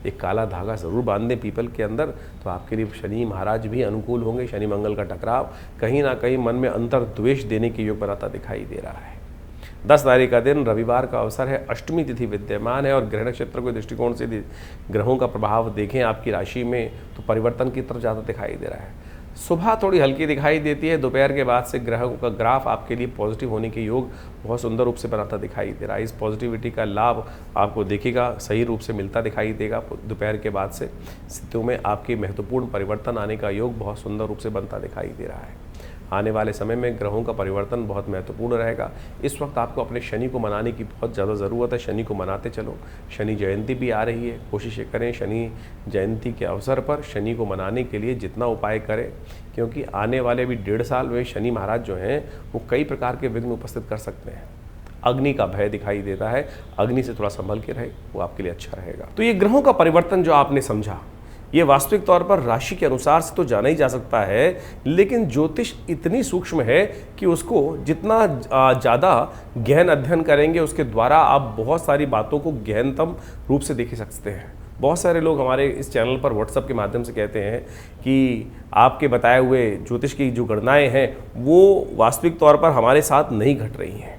A: एक काला धागा ज़रूर बांध दें पीपल के अंदर, तो आपके लिए शनि महाराज भी अनुकूल होंगे। शनि मंगल का टकराव कहीं ना कहीं मन में अंतर्द्वेष देने के योग बनाता दिखाई दे रहा है। 10 तारीख का दिन रविवार का अवसर है, अष्टमी तिथि विद्यमान है और ग्रह नक्षत्र के दृष्टिकोण से ग्रहों का प्रभाव देखें आपकी राशि में तो परिवर्तन की तरफ ज़्यादा दिखाई दे रहा है। सुबह थोड़ी हल्की दिखाई देती है, दोपहर के बाद से ग्रहों का ग्राफ आपके लिए पॉजिटिव होने के योग बहुत सुंदर रूप से बनाता दिखाई दे रहा है। इस पॉजिटिविटी का लाभ आपको देखिएगा सही रूप से मिलता दिखाई देगा। दोपहर के बाद से स्थितियों में आपके महत्वपूर्ण परिवर्तन आने का योग बहुत सुंदर रूप से बनता दिखाई दे रहा है। आने वाले समय में ग्रहों का परिवर्तन बहुत महत्वपूर्ण रहेगा। इस वक्त आपको अपने शनि को मनाने की बहुत ज़्यादा ज़रूरत है। शनि को मनाते चलो। शनि जयंती भी आ रही है, कोशिश करें शनि जयंती के अवसर पर शनि को मनाने के लिए जितना उपाय करें, क्योंकि आने वाले भी 1.5 साल में शनि महाराज जो हैं वो कई प्रकार के विघ्न उपस्थित कर सकते हैं। अग्नि का भय दिखाई देता है। अग्नि से थोड़ा संभल के रहे, वो आपके लिए अच्छा रहेगा। तो ये ग्रहों का परिवर्तन जो आपने समझा, ये वास्तविक तौर पर राशि के अनुसार से तो जाना ही जा सकता है, लेकिन ज्योतिष इतनी सूक्ष्म है कि उसको जितना ज़्यादा गहन अध्ययन करेंगे उसके द्वारा आप बहुत सारी बातों को गहनतम रूप से देख सकते हैं। बहुत सारे लोग हमारे इस चैनल पर व्हाट्सएप के माध्यम से कहते हैं कि आपके बताए हुए ज्योतिष की जो गणनाएं हैं वो वास्तविक तौर पर हमारे साथ नहीं घट रही हैं।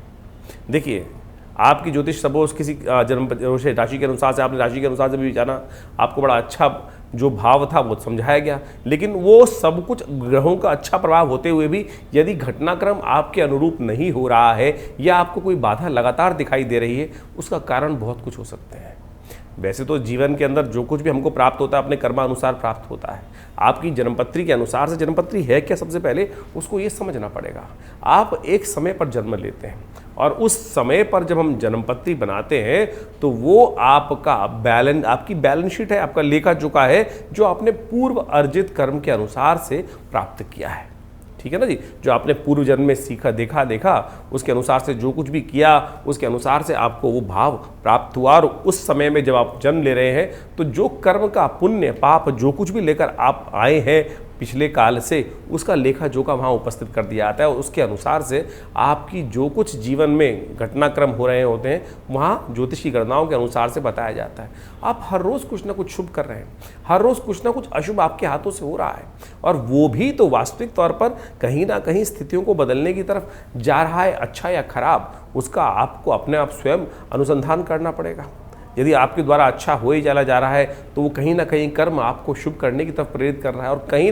A: देखिए, आपकी ज्योतिष सपोज किसी जन्म राशि के अनुसार से, आपने राशि के अनुसार से भी जाना, आपको बड़ा अच्छा जो भाव था वो समझाया गया, लेकिन वो सब कुछ ग्रहों का अच्छा प्रभाव होते हुए भी यदि घटनाक्रम आपके अनुरूप नहीं हो रहा है या आपको कोई बाधा लगातार दिखाई दे रही है, उसका कारण बहुत कुछ हो सकते हैं। वैसे तो जीवन के अंदर जो कुछ भी हमको प्राप्त होता है अपने कर्मानुसार प्राप्त होता है। आपकी जन्मपत्री के अनुसार से जन्मपत्री है क्या, सबसे पहले उसको ये समझना पड़ेगा। आप एक समय पर जन्म लेते हैं और उस समय पर जब हम जन्मपत्री बनाते हैं तो वो आपका आपकी बैलेंस शीट है, आपका लेखा जोखा है जो आपने पूर्व अर्जित कर्म के अनुसार से प्राप्त किया है। ठीक है ना जी, जो आपने पूर्व जन्म में सीखा देखा उसके अनुसार से जो कुछ भी किया उसके अनुसार से आपको वो भाव प्राप्त हुआ। और उस समय में जब आप जन्म ले रहे हैं तो जो कर्म का पुण्य पाप जो कुछ भी लेकर आप आए हैं पिछले काल से, उसका लेखा जोखा वहाँ उपस्थित कर दिया जाता है और उसके अनुसार से आपकी जो कुछ जीवन में घटनाक्रम हो रहे होते हैं वहाँ ज्योतिष की गणनाओं के अनुसार से बताया जाता है। आप हर रोज़ कुछ ना कुछ शुभ कर रहे हैं, हर रोज़ कुछ ना कुछ अशुभ आपके हाथों से हो रहा है, और वो भी तो वास्तविक तौर पर कहीं ना कहीं स्थितियों को बदलने की तरफ जा रहा है। अच्छा या खराब, उसका आपको अपने आप स्वयं अनुसंधान करना पड़ेगा। यदि आपके द्वारा अच्छा हो ही चला जा रहा है तो वो कहीं ना कहीं कर्म आपको शुभ करने की तरफ प्रेरित कर रहा है, और कहीं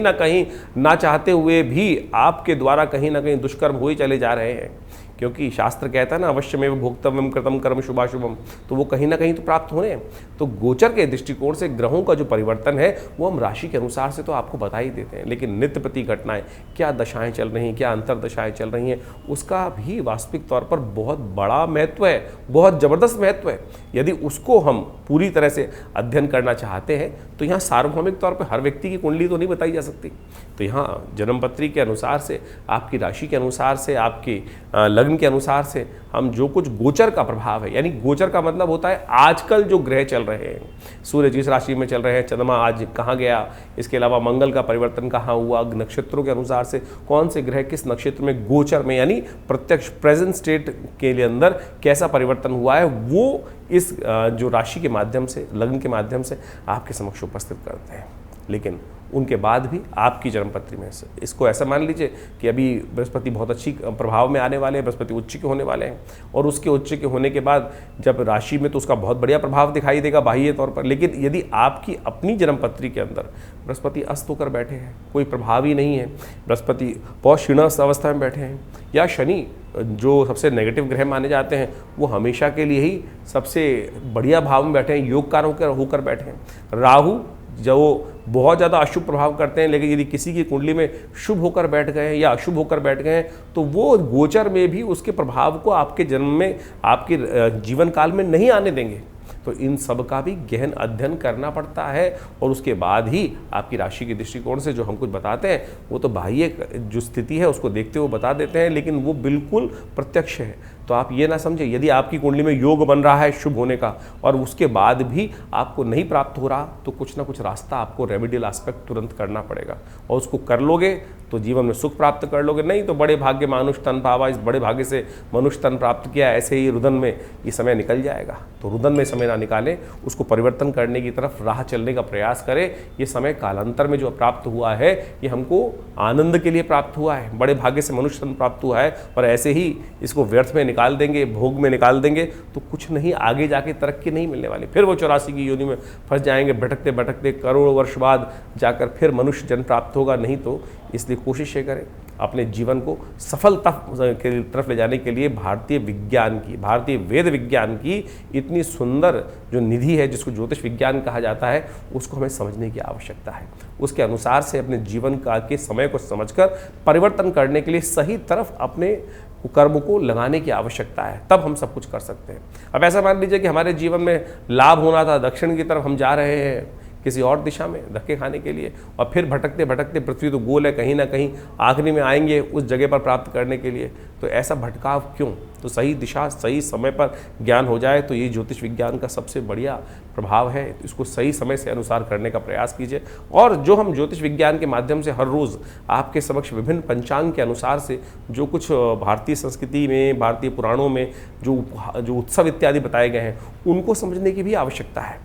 A: ना चाहते हुए भी आपके द्वारा कहीं ना कहीं दुष्कर्म हो ही चले जा रहे हैं। क्योंकि शास्त्र कहता है ना, अवश्यमेव भोक्तव्यम कृतम कर्म शुभाशुभम, तो वो कहीं ना कहीं तो प्राप्त हो रहे हैं। तो गोचर के दृष्टिकोण से ग्रहों का जो परिवर्तन है वो हम राशि के अनुसार से तो आपको बता ही देते हैं, लेकिन नित्य प्रति घटनाएं, क्या दशाएं चल रही हैं, क्या अंतर दशाएं चल रही हैं, उसका भी वास्तविक तौर पर बहुत बड़ा महत्व है, बहुत ज़बरदस्त महत्व है। यदि उसको हम पूरी तरह से अध्ययन करना चाहते हैं तो यहाँ सार्वभौमिक तौर पर हर व्यक्ति की कुंडली तो नहीं बताई जा सकती। तो यहाँ जन्मपत्री के अनुसार से, आपकी राशि के अनुसार से, आपकी लग्न के अनुसार से हम जो कुछ गोचर का प्रभाव है, यानी गोचर का मतलब होता है आजकल जो ग्रह चल रहे हैं, सूर्य जिस राशि में चल रहे हैं, चंद्रमा आज कहाँ गया, इसके अलावा मंगल का परिवर्तन कहाँ हुआ, नक्षत्रों के अनुसार से कौन से ग्रह किस नक्षत्र में गोचर में यानी प्रत्यक्ष प्रेजेंट स्टेट के लिए अंदर कैसा परिवर्तन हुआ है, वो इस जो राशि के माध्यम से, लग्न के माध्यम से आपके समक्ष उपस्थित करते हैं। लेकिन उनके बाद भी आपकी जन्मपत्री में से इसको ऐसा मान लीजिए कि अभी बृहस्पति बहुत अच्छी प्रभाव में आने वाले हैं, बृहस्पति उच्च के होने वाले हैं, और उसके उच्च के होने के बाद जब राशि में तो उसका बहुत बढ़िया प्रभाव दिखाई देगा बाह्य तौर पर। लेकिन यदि आपकी अपनी जन्मपत्री के अंदर बृहस्पति अस्त होकर बैठे हैं, कोई प्रभाव ही नहीं है, बृहस्पति बहुत क्षीणस्थ अवस्था में बैठे हैं, या शनि जो सबसे नेगेटिव ग्रह माने जाते हैं वो हमेशा के लिए ही सबसे बढ़िया भाव में बैठे हैं, योगकार होकर बैठे हैं, राहु जो बहुत ज़्यादा अशुभ प्रभाव करते हैं, लेकिन यदि किसी की कुंडली में शुभ होकर बैठ गए हैं या अशुभ होकर बैठ गए हैं तो वो गोचर में भी उसके प्रभाव को आपके जन्म में, आपके जीवन काल में नहीं आने देंगे। तो इन सब का भी गहन अध्ययन करना पड़ता है, और उसके बाद ही आपकी राशि के दृष्टिकोण से जो हम कुछ बताते हैं वो तो बाह्य जो स्थिति है उसको देखते हुए बता देते हैं, लेकिन वो बिल्कुल प्रत्यक्ष है। तो आप ये ना समझे, यदि आपकी कुंडली में योग बन रहा है शुभ होने का और उसके बाद भी आपको नहीं प्राप्त हो रहा, तो कुछ ना कुछ रास्ता आपको रेमेडियल एस्पेक्ट तुरंत करना पड़ेगा, और उसको कर लोगे तो जीवन में सुख प्राप्त कर लोगे। नहीं तो बड़े भाग्य मानुष तन पावा, इस बड़े भाग्य से मनुष्य तन प्राप्त किया, ऐसे ही रुदन में ये समय निकल जाएगा। तो रुदन में समय ना निकालें, उसको परिवर्तन करने की तरफ राह चलने का प्रयास करें। ये समय कालांतर में जो प्राप्त हुआ है ये हमको आनंद के लिए प्राप्त हुआ है, बड़े भाग्य से मनुष्य तन प्राप्त हुआ है, और ऐसे ही इसको व्यर्थ में निकाल देंगे, भोग में निकाल देंगे तो कुछ नहीं, आगे जाके तरक्की नहीं मिलने वाली। फिर वो 84 की योनि में फंस जाएंगे, भटकते भटकते करोड़ों वर्ष बाद जाकर फिर मनुष्य जन्म प्राप्त होगा। नहीं तो इसलिए कोशिश ये करें अपने जीवन को सफलता की तरफ ले जाने के लिए भारतीय विज्ञान की, भारतीय वेद विज्ञान की इतनी सुंदर जो निधि है जिसको ज्योतिष विज्ञान कहा जाता है, उसको हमें समझने की आवश्यकता है। उसके अनुसार से अपने जीवन का के समय को समझकर परिवर्तन करने के लिए सही तरफ अपने कर्म को लगाने की आवश्यकता है, तब हम सब कुछ कर सकते हैं। अब ऐसा मान लीजिए कि हमारे जीवन में लाभ होना था, दक्षिण की तरफ हम जा रहे हैं, किसी और दिशा में धक्के खाने के लिए, और फिर भटकते भटकते पृथ्वी तो गोल है, कहीं ना कहीं आखिरी में आएंगे उस जगह पर प्राप्त करने के लिए। तो ऐसा भटकाव क्यों? तो सही दिशा सही समय पर ज्ञान हो जाए तो ये ज्योतिष विज्ञान का सबसे बढ़िया प्रभाव है। इसको सही समय से अनुसार करने का प्रयास कीजिए। और जो हम ज्योतिष विज्ञान के माध्यम से हर रोज़ आपके समक्ष विभिन्न पंचांग के अनुसार से जो कुछ भारतीय संस्कृति में, भारतीय पुराणों में जो उत्सव इत्यादि बताए गए हैं, उनको समझने की भी आवश्यकता है।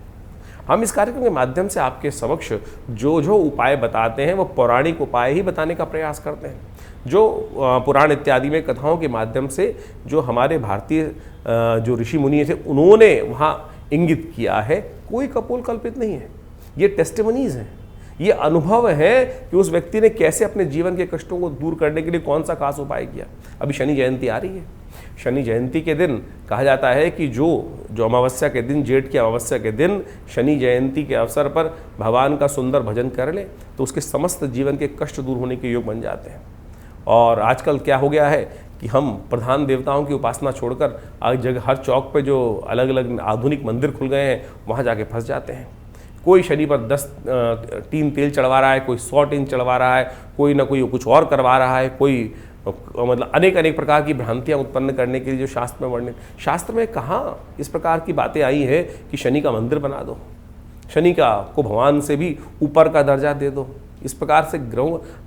A: हम इस कार्यक्रम के माध्यम से आपके समक्ष जो जो उपाय बताते हैं वो पौराणिक उपाय ही बताने का प्रयास करते हैं। जो पुराण इत्यादि में कथाओं के माध्यम से जो हमारे भारतीय जो ऋषि मुनि थे उन्होंने वहाँ इंगित किया है, कोई कपोल कल्पित नहीं है। ये टेस्टिमनीज हैं, ये अनुभव है कि उस व्यक्ति ने कैसे अपने जीवन के कष्टों को दूर करने के लिए कौन सा खास उपाय किया। अभी शनि जयंती आ रही है। शनि जयंती के दिन कहा जाता है कि जो अमावस्या के दिन, जेठ की अमावस्या के दिन शनि जयंती के अवसर पर भगवान का सुंदर भजन कर ले तो उसके समस्त जीवन के कष्ट दूर होने के योग बन जाते हैं। और आजकल क्या हो गया है कि हम प्रधान देवताओं की उपासना छोड़कर आज जगह हर चौक पे जो अलग अलग आधुनिक मंदिर खुल गए हैं वहाँ जाके फंस जाते हैं। कोई शनि पर 10 टीन तेल चढ़वा रहा है, कोई 100 टीन चढ़वा रहा है, कोई ना कोई कुछ और करवा रहा है, कोई मतलब अनेक प्रकार की भ्रांतियाँ उत्पन्न करने के लिए जो शास्त्र में वर्णित, शास्त्र में कहाँ इस प्रकार की बातें आई है कि शनि का मंदिर बना दो, शनि को भगवान से भी ऊपर का दर्जा दे दो। इस प्रकार से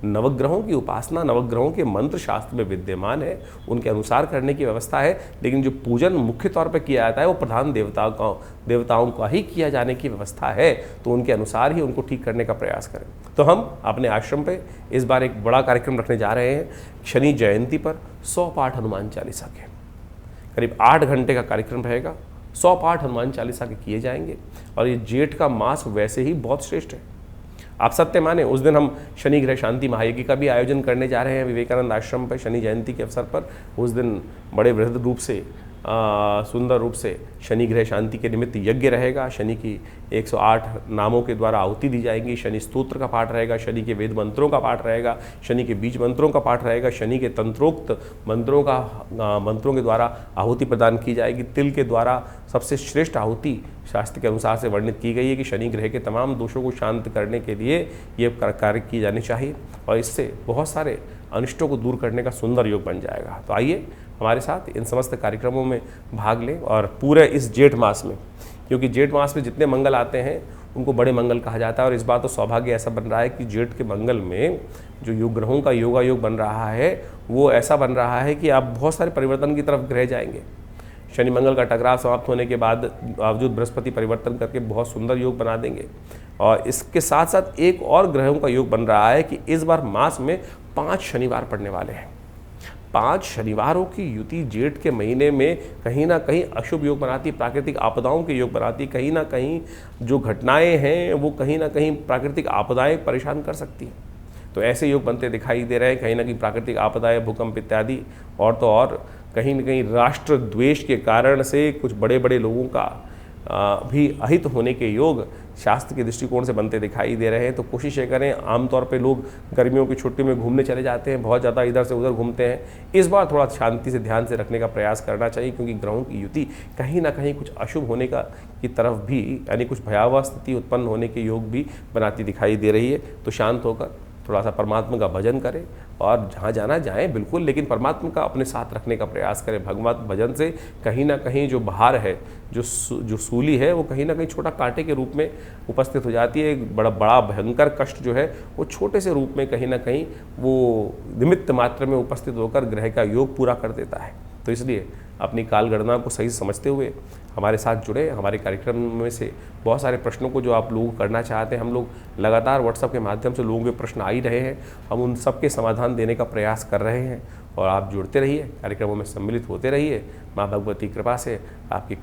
A: नवग्रहों की उपासना, नवग्रहों के मंत्र शास्त्र में विद्यमान है, उनके अनुसार करने की व्यवस्था है। लेकिन जो पूजन मुख्य तौर पर किया जाता है वो प्रधान देवताओं का ही किया जाने की व्यवस्था है, तो उनके अनुसार ही उनको ठीक करने का प्रयास करें। तो हम अपने आश्रम पे इस बार एक बड़ा कार्यक्रम रखने जा रहे हैं। शनि जयंती पर 100 पाठ हनुमान चालीसा के, करीब 8 घंटे का कार्यक्रम रहेगा। 100 पाठ हनुमान चालीसा के किए जाएंगे। और ये जेठ का मास वैसे ही बहुत श्रेष्ठ है। आप सत्य माने, उस दिन हम शनि ग्रह शांति महायज्ञ का भी आयोजन करने जा रहे हैं विवेकानंद आश्रम पर शनि जयंती के अवसर पर। उस दिन बड़े वृहद रूप से सुंदर रूप से शनि ग्रह शांति के निमित्त यज्ञ रहेगा। शनि की 108 नामों के द्वारा आहुति दी जाएंगी। शनि स्तोत्र का पाठ रहेगा, शनि के वेद मंत्रों का पाठ रहेगा, शनि के बीज मंत्रों का पाठ रहेगा, शनि के तंत्रोक्त मंत्रों के द्वारा आहुति प्रदान की जाएगी। तिल के द्वारा सबसे श्रेष्ठ आहुति शास्त्र के अनुसार से वर्णित की गई है कि शनि ग्रह के तमाम दोषों को शांत करने के लिए ये कार्य किए जाने चाहिए और इससे बहुत सारे अनिष्टों को दूर करने का सुंदर योग बन जाएगा। तो आइए हमारे साथ इन समस्त कार्यक्रमों में भाग लें और पूरे इस जेठ मास में, क्योंकि जेठ मास में जितने मंगल आते हैं उनको बड़े मंगल कहा जाता है। और इस बार तो सौभाग्य ऐसा बन रहा है कि जेठ के मंगल में जो योग ग्रहों का योगा योग बन रहा है वो ऐसा बन रहा है कि आप बहुत सारे परिवर्तन की तरफ ग्रह जाएंगे। शनि मंगल का टकराव समाप्त होने के बाद बावजूद बृहस्पति परिवर्तन करके बहुत सुंदर योग बना देंगे। और इसके साथ साथ एक और ग्रहों का योग बन रहा है कि इस बार मास में 5 शनिवार पड़ने वाले हैं। 5 शनिवारों की युति जेठ के महीने में कहीं ना कहीं अशुभ योग बनाती, प्राकृतिक आपदाओं के योग बनाती। कहीं ना कहीं जो घटनाएं हैं वो कहीं ना कहीं प्राकृतिक आपदाएं परेशान कर सकती हैं। तो ऐसे योग बनते दिखाई दे रहे हैं। कहीं ना कहीं प्राकृतिक आपदाएं, भूकंप इत्यादि, और तो और कहीं ना कहीं राष्ट्र द्वेष के कारण से कुछ बड़े बड़े लोगों का भी अहित होने के योग शास्त्र के दृष्टिकोण से बनते दिखाई दे रहे हैं। तो कोशिश ये करें, आमतौर पे लोग गर्मियों की छुट्टी में घूमने चले जाते हैं, बहुत ज़्यादा इधर से उधर घूमते हैं। इस बार थोड़ा शांति से ध्यान से रखने का प्रयास करना चाहिए, क्योंकि ग्रहों की युति कहीं ना कहीं कुछ अशुभ होने की तरफ भी, यानी कुछ भयावह स्थिति उत्पन्न होने के योग भी बनाती दिखाई दे रही है। तो शांत होकर थोड़ा सा परमात्मा का भजन करें और जहाँ जाना जाएं बिल्कुल, लेकिन परमात्मा का अपने साथ रखने का प्रयास करें। भगवत भजन से कहीं ना कहीं जो भार है, जो सूली है, वो कहीं ना कहीं छोटा कांटे के रूप में उपस्थित हो जाती है। एक बड़ा भयंकर कष्ट जो है वो छोटे से रूप में कहीं ना कहीं वो निमित्त मात्र में उपस्थित होकर ग्रह का योग पूरा कर देता है। तो इसलिए अपनी काल गणना को सही समझते हुए हमारे साथ जुड़े। हमारे कार्यक्रम में से बहुत सारे प्रश्नों को जो आप लोग करना चाहते हैं, हम लोग लगातार व्हाट्सएप के माध्यम से लोगों के प्रश्न आ ही रहे हैं, हम उन सब के समाधान देने का प्रयास कर रहे हैं। और आप जुड़ते रहिए, कार्यक्रमों में सम्मिलित होते रहिए। माँ भगवती कृपा से आपकी